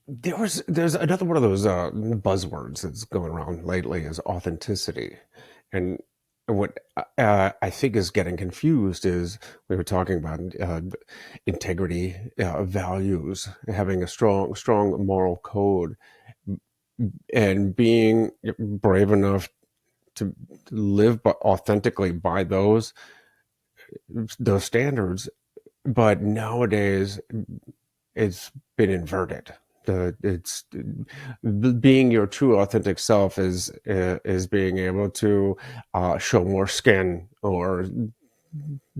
There's another one of those buzzwords that's going around lately is authenticity, and what I think is getting confused is we were talking about integrity, values, having a strong moral code, and being brave enough to live authentically by those standards. But nowadays, it's been inverted. It's being your true authentic self is being able to show more skin or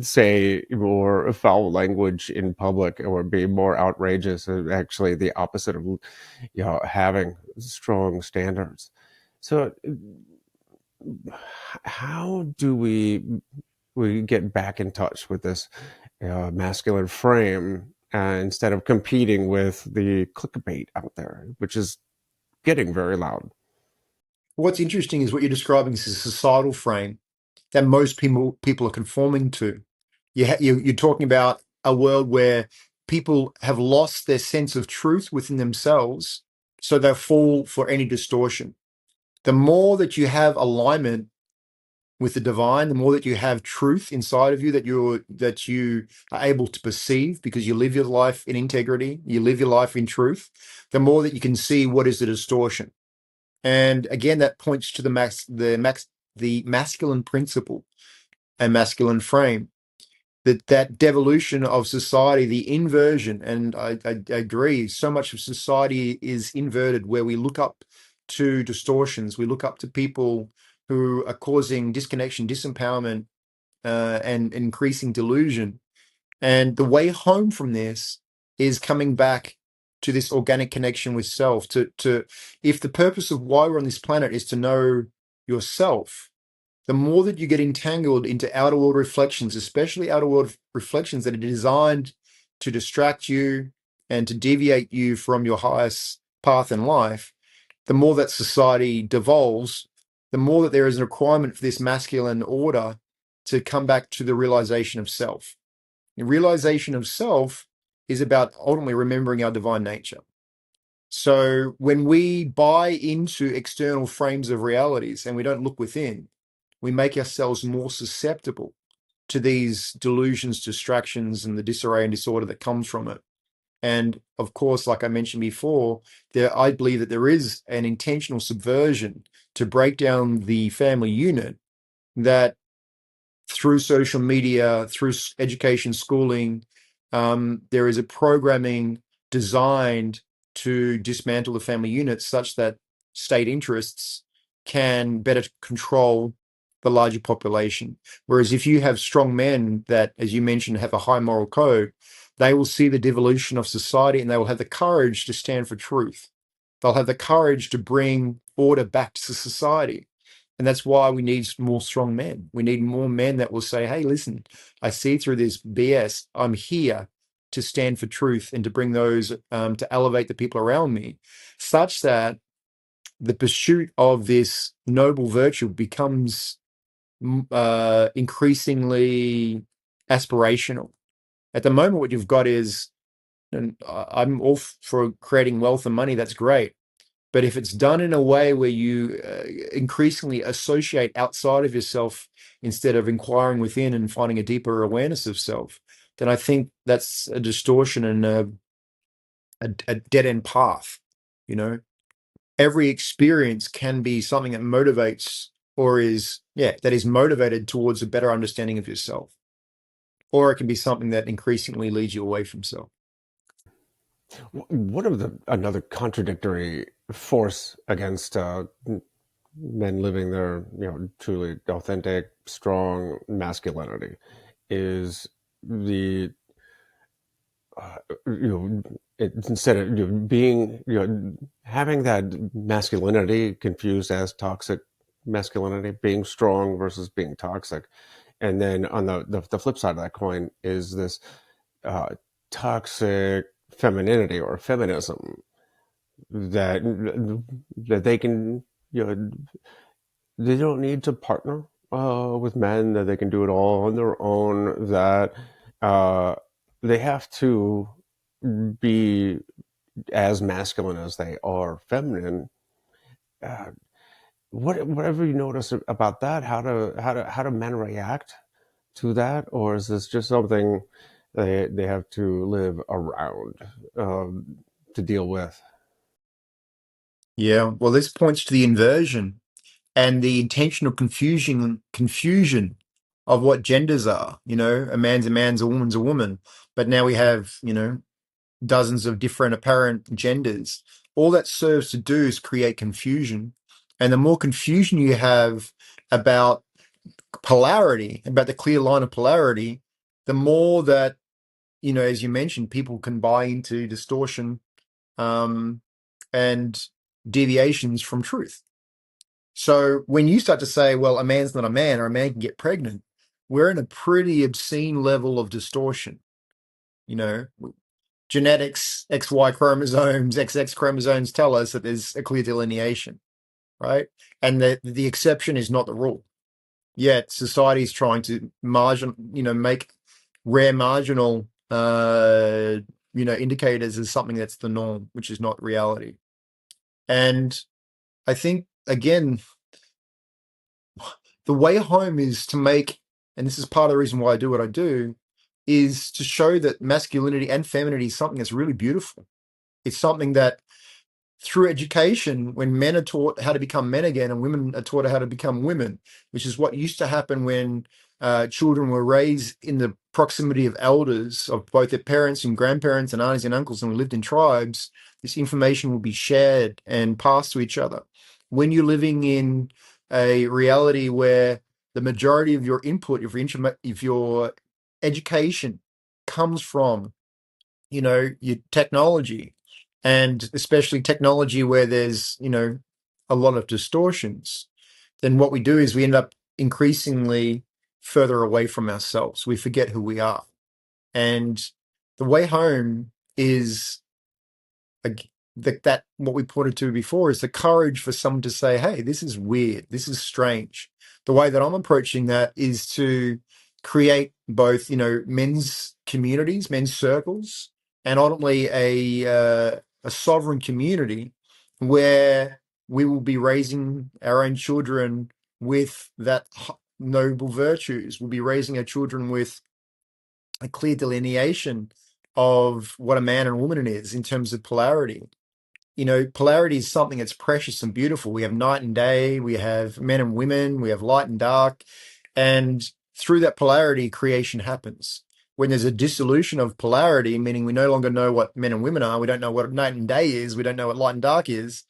say more foul language in public or be more outrageous. Actually, the opposite of having strong standards. So, how do we get back in touch with this masculine frame instead of competing with the clickbait out there, which is getting very loud. What's interesting is what you're describing is a societal frame that most people are conforming to. You're talking about a world where people have lost their sense of truth within themselves, so they fall for any distortion. The more that you have alignment with the divine, the more that you have truth inside of you that you are able to perceive because you live your life in integrity, you live your life in truth, the more that you can see what is the distortion. And again, that points to the masculine principle and masculine frame. That devolution of society, the inversion, and I agree, so much of society is inverted, where we look up to distortions, we look up to people who are causing disconnection, disempowerment, and increasing delusion. And the way home from this is coming back to this organic connection with self. To if the purpose of why we're on this planet is to know yourself, the more that you get entangled into outer world reflections, especially outer world reflections that are designed to distract you and to deviate you from your highest path in life, the more that society devolves, the more that there is a requirement for this masculine order to come back to the realization of self. The realization of self is about ultimately remembering our divine nature. So when we buy into external frames of realities and we don't look within, we make ourselves more susceptible to these delusions, distractions, and the disarray and disorder that comes from it. And of course, like I mentioned before, I believe that there is an intentional subversion to break down the family unit that through social media, through education, schooling, there is a programming designed to dismantle the family unit such that state interests can better control the larger population. Whereas if you have strong men that, as you mentioned, have a high moral code, they will see the devolution of society and they will have the courage to stand for truth. They'll have the courage to bring order back to society. And that's why we need more strong men. We need more men that will say, hey, listen, I see through this BS. I'm here to stand for truth and to bring those, to elevate the people around me, such that the pursuit of this noble virtue becomes increasingly aspirational. At the moment, what you've got is, and I'm all for creating wealth and money, that's great. But if it's done in a way where you increasingly associate outside of yourself instead of inquiring within and finding a deeper awareness of self, then I think that's a distortion and a dead end path. You know, every experience can be something that motivates or is, yeah, that is motivated towards a better understanding of yourself. Or it can be something that increasingly leads you away from self. One of the another contradictory force against men living their truly authentic, strong masculinity is the instead of being having that masculinity confused as toxic masculinity, being strong versus being toxic, and then on the flip side of that coin is this uh, toxic femininity or feminism that they can they don't need to partner with men, that they can do it all on their own, that uh, they have to be as masculine as they are feminine. Uh, whatever you notice about that, how do men react to that, or is this just something they have to live around, to deal with? Yeah, well, this points to the inversion and the intentional confusion of what genders are. A man's a man's, a woman's a woman. But now we have, dozens of different apparent genders. All that serves to do is create confusion. And the more confusion you have about polarity, about the clear line of polarity, the more that, as you mentioned, people can buy into distortion, um, and deviations from truth. So when you start to say, well, a man's not a man or a man can get pregnant, we're in a pretty obscene level of distortion. You know, Genetics, XY chromosomes, XX chromosomes tell us that there's a clear delineation, right? And that the exception is not the rule. Yet society is trying to make rare marginal, indicators as something that's the norm, which is not reality. And I think, again, the way home is to make, and this is part of the reason why I do what I do, is to show that masculinity and femininity is something that's really beautiful. It's something that through education, when men are taught how to become men again and women are taught how to become women, which is what used to happen when children were raised in the proximity of elders, of both their parents and grandparents and aunties and uncles, and we lived in tribes, this information will be shared and passed to each other. When you're living in a reality where the majority of your input, if your education comes from your technology, and especially technology where there's a lot of distortions, then what we do is we end up increasingly further away from ourselves. We forget who we are. And the way home is that what we pointed to before is the courage for someone to say, hey, this is weird, this is strange. The way that I'm approaching that is to create both men's communities, men's circles, and ultimately a sovereign community where we will be raising our own children with that noble virtues. We'll be raising our children with a clear delineation of what a man and a woman is in terms of polarity. Polarity is something that's precious and beautiful. We have night and day, we have men and women, we have light and dark. And through that polarity, creation happens. When there's a dissolution of polarity, meaning we no longer know what men and women are, we don't know what night and day is, we don't know what light and dark is,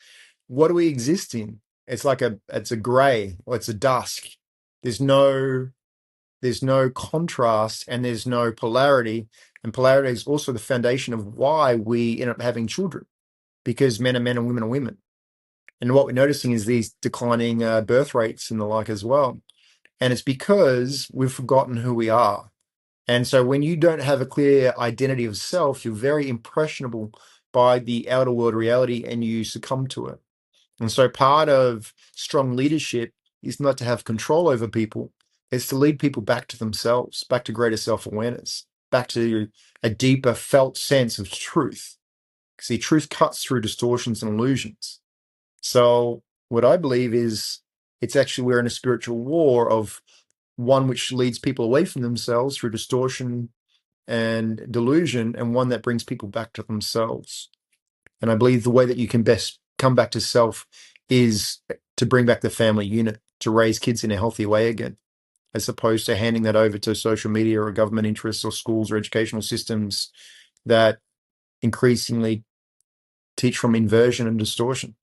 what do we exist in? It's a gray, or it's a dusk. There's no contrast and there's no polarity. And polarity is also the foundation of why we end up having children, because men are men and women are women. And what we're noticing is these declining birth rates and the like as well. And it's because we've forgotten who we are. And so when you don't have a clear identity of self, you're very impressionable by the outer world reality and you succumb to it. And so part of strong leadership is not to have control over people, it's to lead people back to themselves, back to greater self-awareness, back to a deeper felt sense of truth. See, truth cuts through distortions and illusions. So what I believe is it's actually we're in a spiritual war of one which leads people away from themselves through distortion and delusion, and one that brings people back to themselves. And I believe the way that you can best come back to self is to bring back the family unit, to raise kids in a healthy way again, as opposed to handing that over to social media or government interests or schools or educational systems that increasingly teach from inversion and distortion.